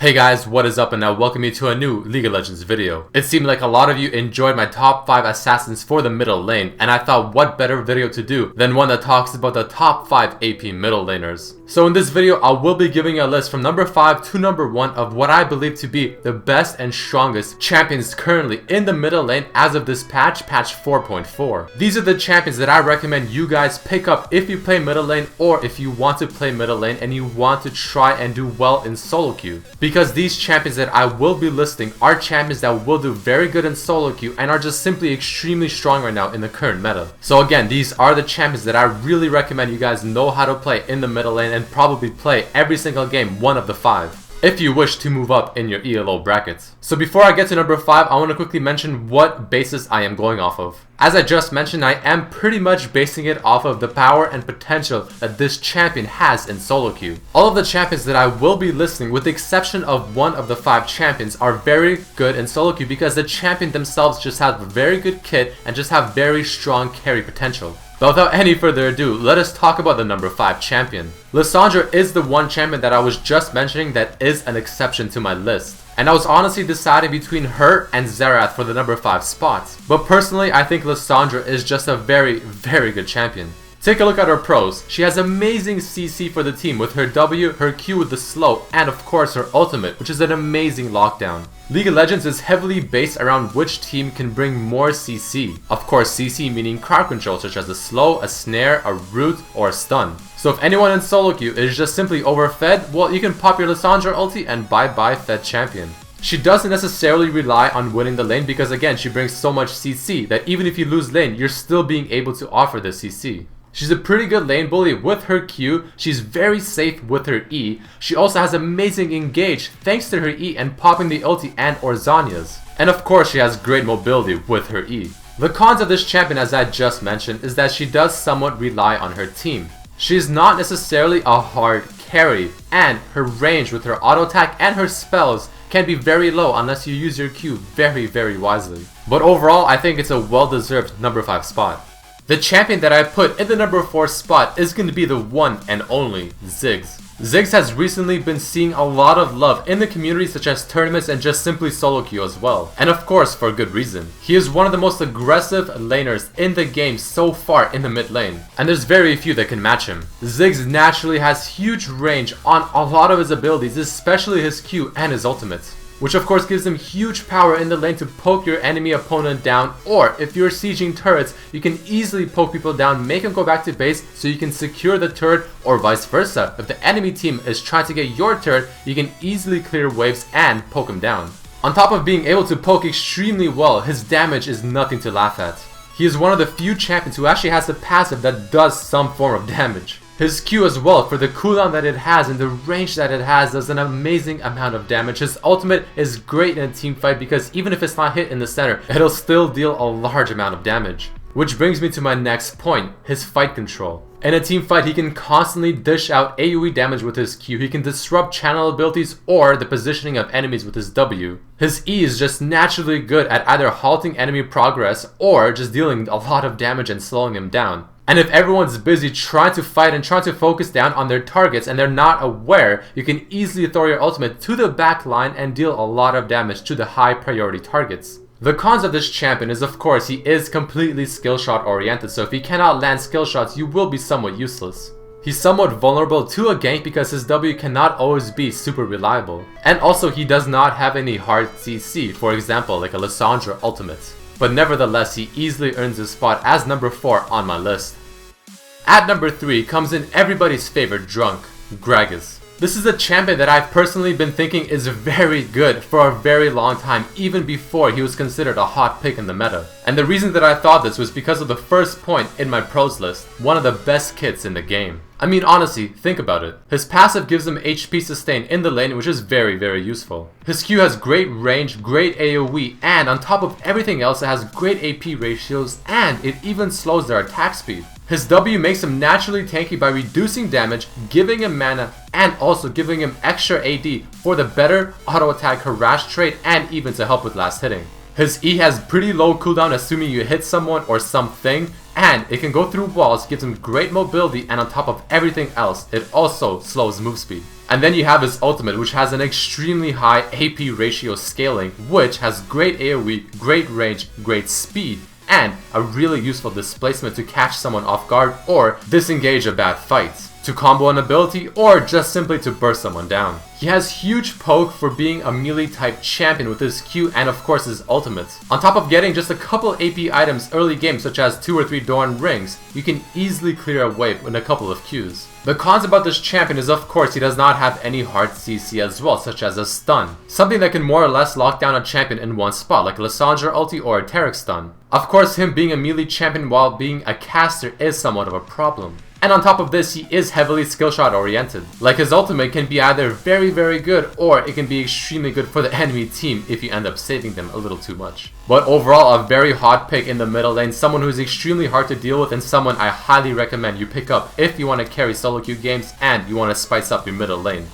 Hey guys, what is up, and now welcome you to a new League of Legends video. It seemed like a lot of you enjoyed my top 5 assassins for the middle lane, and I thought what better video to do than one that talks about the top 5 AP middle laners. So in this video, I will be giving you a list from number 5 to number 1 of what I believe to be the best and strongest champions currently in the middle lane as of this patch 4.4. These are the champions that I recommend you guys pick up if you play middle lane, or if you want to play middle lane and you want to try and do well in solo queue. Because these champions that I will be listing are champions that will do very good in solo queue and are just simply extremely strong right now in the current meta. So again, these are the champions that I really recommend you guys know how to play in the middle lane and probably play every single game one of the 5 if you wish to move up in your ELO brackets. So before I get to number 5, I want to quickly mention what basis I am going off of. As I just mentioned, I am pretty much basing it off of the power and potential that this champion has in solo queue. All of the champions that I will be listing, with the exception of one of the 5 champions, are very good in solo queue because the champion themselves just have a very good kit and just have very strong carry potential. But without any further ado, let us talk about the number 5 champion. Lissandra is the one champion that I was just mentioning that is an exception to my list. And I was honestly deciding between her and Xerath for the number 5 spots. But personally, I think Lissandra is just a very good champion. Take a look at her pros. She has amazing CC for the team with her W, her Q with the slow, and of course her ultimate, which is an amazing lockdown. League of Legends is heavily based around which team can bring more CC. Of course, CC meaning crowd control, such as a slow, a snare, a root, or a stun. So if anyone in solo queue is just simply overfed, well, you can pop your Lissandra ulti and bye fed champion. She doesn't necessarily rely on winning the lane because again, she brings so much CC that even if you lose lane, you're still being able to offer the CC. She's a pretty good lane bully with her Q, she's very safe with her E, she also has amazing engage thanks to her E and popping the ulti and or Zanya's. And of course she has great mobility with her E. The cons of this champion, as I just mentioned, is that she does somewhat rely on her team. She is not necessarily a hard carry, and her range with her auto attack and her spells can be very low unless you use your Q very wisely. But overall, I think it's a well-deserved number 5 spot. The champion that I put in the number 4 spot is going to be the one and only Ziggs. Ziggs has recently been seeing a lot of love in the community, such as tournaments and just simply solo queue as well. And of course for good reason. He is one of the most aggressive laners in the game so far in the mid lane, and there's very few that can match him. Ziggs naturally has huge range on a lot of his abilities, especially his Q and his ultimates, which of course gives him huge power in the lane to poke your enemy opponent down, or if you're sieging turrets, you can easily poke people down, make them go back to base so you can secure the turret, or vice versa. If the enemy team is trying to get your turret, you can easily clear waves and poke them down. On top of being able to poke extremely well, his damage is nothing to laugh at. He is one of the few champions who actually has a passive that does some form of damage. His Q as well, for the cooldown that it has and the range that it has, does an amazing amount of damage. His ultimate is great in a team fight because even if it's not hit in the center, it'll still deal a large amount of damage. Which brings me to my next point, his fight control. In a team fight, he can constantly dish out AoE damage with his Q, he can disrupt channel abilities or the positioning of enemies with his W. His E is just naturally good at either halting enemy progress or just dealing a lot of damage and slowing them down. And if everyone's busy trying to fight and trying to focus down on their targets and they're not aware, you can easily throw your ultimate to the back line and deal a lot of damage to the high priority targets. The cons of this champion is of course he is completely skill shot oriented, so if he cannot land skill shots, you will be somewhat useless. He's somewhat vulnerable to a gank because his W cannot always be super reliable. And also he does not have any hard CC, for example like a Lissandra ultimate. But nevertheless, he easily earns his spot as number 4 on my list. At number 3 comes in everybody's favorite drunk, Gragas. This is a champion that I've personally been thinking is very good for a very long time, even before he was considered a hot pick in the meta. And the reason that I thought this was because of the first point in my pros list, one of the best kits in the game. I mean honestly, think about it. His passive gives him HP sustain in the lane, which is very useful. His Q has great range, great AoE, and on top of everything else it has great AP ratios, and it even slows their attack speed. His W makes him naturally tanky by reducing damage, giving him mana, and also giving him extra AD for the better auto attack harass trait and even to help with last hitting. His E has pretty low cooldown assuming you hit someone or something, and it can go through walls, gives him great mobility, and on top of everything else, it also slows move speed. And then you have his ultimate, which has an extremely high AP ratio scaling, which has great AoE, great range, great speed, and a really useful displacement to catch someone off guard or disengage a bad fight, to combo an ability, or just simply to burst someone down. He has huge poke for being a melee type champion with his Q and of course his ultimates. On top of getting just a couple AP items early game such as 2 or 3 Doran rings, you can easily clear a wave in a couple of Qs. The cons about this champion is of course he does not have any hard CC as well, such as a stun. Something that can more or less lock down a champion in one spot, like a Lissandra ulti or a Taric stun. Of course him being a melee champion while being a caster is somewhat of a problem. And on top of this, he is heavily skill shot oriented. Like his ultimate can be either very good or it can be extremely good for the enemy team if you end up saving them a little too much. But overall, a very hot pick in the middle lane, someone who is extremely hard to deal with and someone I highly recommend you pick up if you want to carry solo queue games and you want to spice up your middle lane.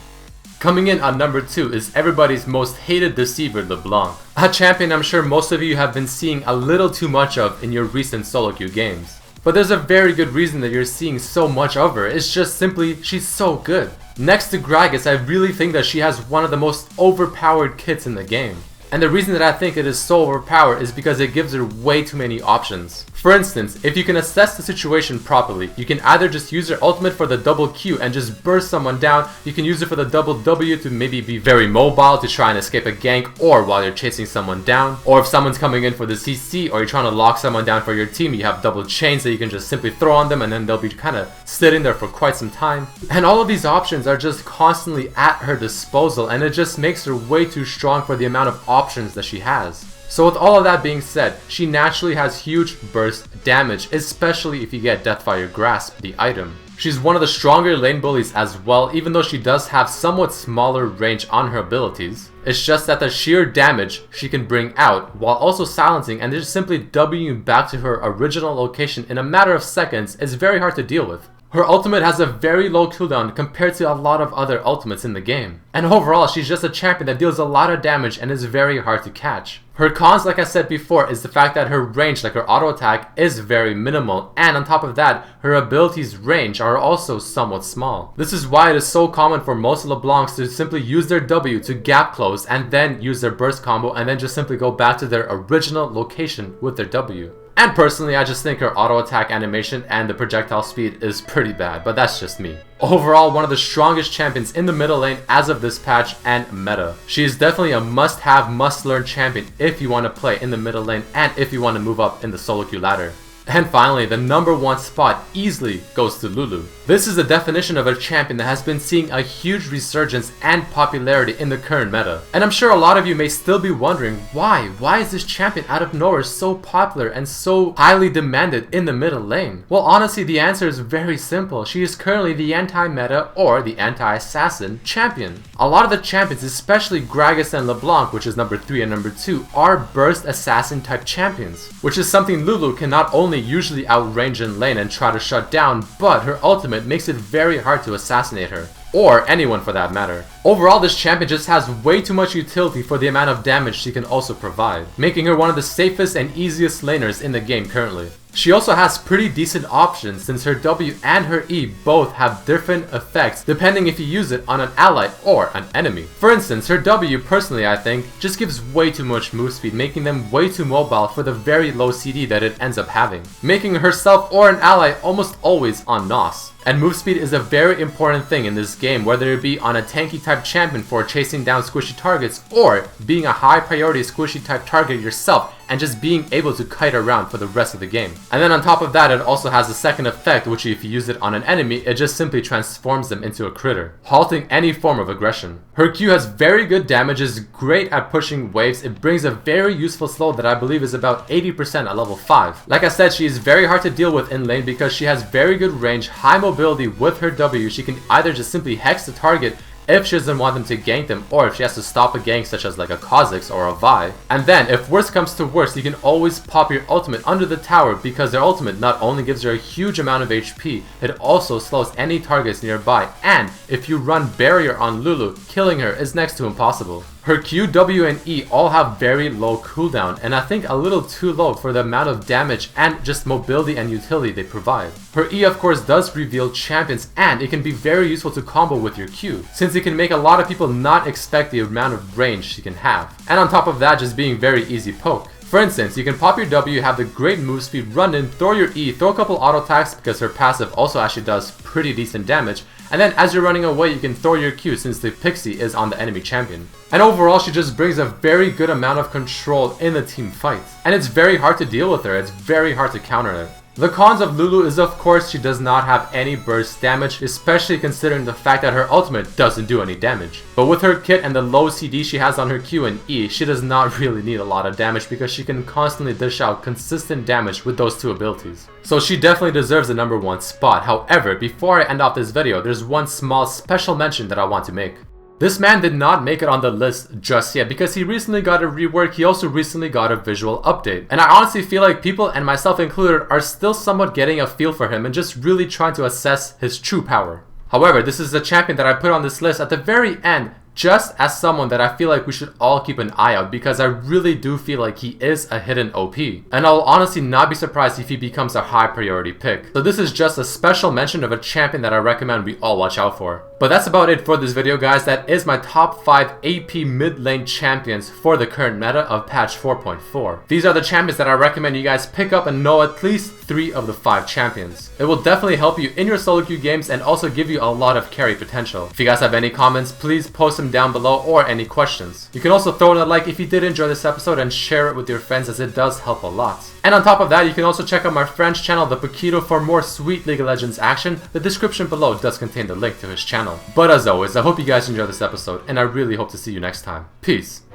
Coming in on number 2 is everybody's most hated deceiver, Leblanc. A champion I'm sure most of you have been seeing a little too much of in your recent solo queue games. But there's a very good reason that you're seeing so much of her, it's just simply, she's so good. Next to Gragas, I really think that she has one of the most overpowered kits in the game. And the reason that I think it is so overpowered is because it gives her way too many options. For instance, if you can assess the situation properly, you can either just use her ultimate for the double Q and just burst someone down, you can use it for the double W to maybe be very mobile to try and escape a gank or while you're chasing someone down, or if someone's coming in for the CC or you're trying to lock someone down for your team, you have double chains that you can just simply throw on them and then they'll be kind of sitting there for quite some time. And all of these options are just constantly at her disposal and it just makes her way too strong for the amount of options that she has. So with all of that being said, she naturally has huge burst damage, especially if you get Deathfire Grasp, the item. She's one of the stronger lane bullies as well, even though she does have somewhat smaller range on her abilities. It's just that the sheer damage she can bring out, while also silencing and just simply Wing back to her original location in a matter of seconds, is very hard to deal with. Her ultimate has a very low cooldown compared to a lot of other ultimates in the game. And overall, she's just a champion that deals a lot of damage and is very hard to catch. Her cons, like I said before, is the fact that her range, like her auto attack, is very minimal, and on top of that, her abilities' range are also somewhat small. This is why it is so common for most LeBlancs to simply use their W to gap close and then use their burst combo and then just simply go back to their original location with their W. And personally, I just think her auto attack animation and the projectile speed is pretty bad, but that's just me. Overall, one of the strongest champions in the middle lane as of this patch and meta. She is definitely a must-have, must-learn champion if you want to play in the middle lane and if you want to move up in the solo queue ladder. And finally, the number 1 spot easily goes to Lulu. This is the definition of a champion that has been seeing a huge resurgence and popularity in the current meta. And I'm sure a lot of you may still be wondering why? Why is this champion out of nowhere so popular and so highly demanded in the middle lane? Well, honestly, the answer is very simple. She is currently the anti-meta or the anti-assassin champion. A lot of the champions, especially Gragas and Leblanc, which is number 3 and number 2, are burst assassin type champions, which is something Lulu can not only usually outrange in lane and try to shut down, but her ultimate makes it very hard to assassinate her, or anyone for that matter. Overall, this champion just has way too much utility for the amount of damage she can also provide, making her one of the safest and easiest laners in the game currently. She also has pretty decent options since her W and her E both have different effects depending if you use it on an ally or an enemy. For instance, her W personally I think just gives way too much move speed, making them way too mobile for the very low CD that it ends up having, making herself or an ally almost always on NOS. And move speed is a very important thing in this game, whether it be on a tanky type champion for chasing down squishy targets or being a high priority squishy type target yourself and just being able to kite around for the rest of the game. And then on top of that, it also has a second effect, which if you use it on an enemy, it just simply transforms them into a critter, halting any form of aggression. Her Q has very good damage, is great at pushing waves, it brings a very useful slow that I believe is about 80% at level 5. Like I said, she is very hard to deal with in lane because she has very good range, high mobility with her W. She can either just simply hex the target if she doesn't want them to gank them, or if she has to stop a gank such as like a Kha'Zix or a Vi. And then, if worst comes to worst, you can always pop your ultimate under the tower because their ultimate not only gives her a huge amount of HP, it also slows any targets nearby, and if you run barrier on Lulu, killing her is next to impossible. Her Q, W, and E all have very low cooldown, and I think a little too low for the amount of damage and just mobility and utility they provide. Her E of course does reveal champions, and it can be very useful to combo with your Q, since it can make a lot of people not expect the amount of range she can have. And on top of that, just being very easy poke. For instance, you can pop your W, have the great move speed, run in, throw your E, throw a couple auto attacks because her passive also actually does pretty decent damage, and then as you're running away you can throw your Q since the Pixie is on the enemy champion. And overall she just brings a very good amount of control in the team fights. And it's very hard to deal with her, it's very hard to counter her. The cons of Lulu is of course she does not have any burst damage, especially considering the fact that her ultimate doesn't do any damage. But with her kit and the low CD she has on her Q and E, she does not really need a lot of damage because she can constantly dish out consistent damage with those two abilities. So she definitely deserves the number 1 spot. However, before I end off this video, there's one small special mention that I want to make. This man did not make it on the list just yet because he recently got a rework. He also recently got a visual update. And I honestly feel like people, and myself included, are still somewhat getting a feel for him and just really trying to assess his true power. However, this is the champion that I put on this list at the very end just as someone that I feel like we should all keep an eye out because I really do feel like he is a hidden OP. And I'll honestly not be surprised if he becomes a high priority pick. So this is just a special mention of a champion that I recommend we all watch out for. But that's about it for this video guys. That is my top 5 AP mid lane champions for the current meta of patch 4.4. These are the champions that I recommend you guys pick up and know at least 3 of the 5 champions. It will definitely help you in your solo queue games and also give you a lot of carry potential. If you guys have any comments, please post them down below or any questions. You can also throw in a like if you did enjoy this episode and share it with your friends as it does help a lot. And on top of that, you can also check out my friend's channel, The Paquito, for more sweet League of Legends action. The description below does contain the link to his channel. But as always, I hope you guys enjoyed this episode and I really hope to see you next time. Peace.